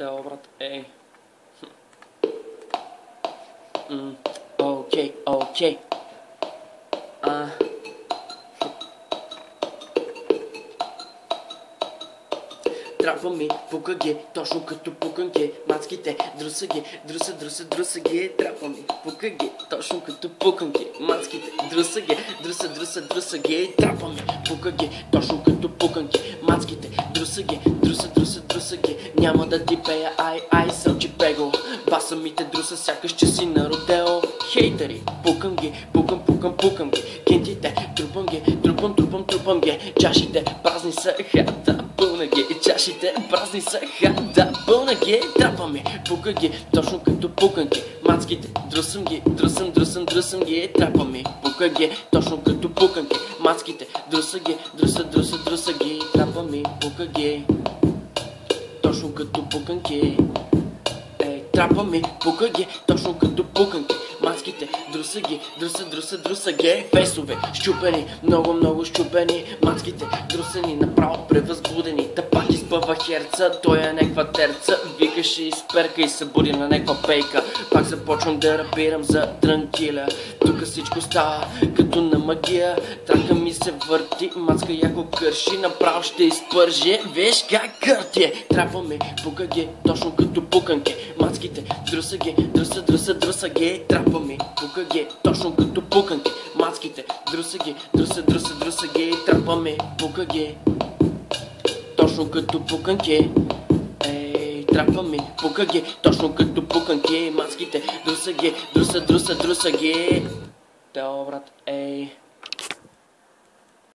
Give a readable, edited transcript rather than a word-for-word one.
Тео, брат, ей. Окей, окей. Трябва ми, пука ги, точно като пуканки. Мацките, друса ги, друса ги. Трябва ми, пука ги, точно като пуканки. Мацките, друса ги, друса ги. Трябва ми, пука ги, точно като пуканки. Мацките, друса ги, друса ги. Няма да ти пея, ай, сълчи пего. Баса ми те друса, сякаш че си на родео. Хейтери, пукам ги, пукам ги. Кинтите, трупам ги. Чашите празни са, хата, пълна ги. Чашите празни са, хата, пълна ги. Трапа ми, пука ги, точно като пуканки. Мацките, друсам ги. Трапа ми, пука ги, точно като пуканки. Мацките, друса ги. Трапа ми, пука ги, точно като пуканки. Трапа ми, пука ги, точно като пуканки. Мацките, друса ги. Фесове, щупени, много щупени. Мацките, друсени, направо превъзбудени. Та пак изпъва херца, той е неква терца. Викаше изперка и се буди на неква пейка. Пак започвам да рапирам за дрънкиля. Тука всичко става като на магия. Трака ми се върти, мацка яко кърши. Направо ще изпържи, виж как кърти. Трапа ми, пука ги, точно като пуканки. Мацките, друса ги. Трапа ми, пука ги, точно като пуканки. Мацките, друса ги. Трапа ми, пука ги, точно като пуканки. Трапа ми, пука ги, точно като пуканки. Мацките, друса ги. Тео, брат, ей.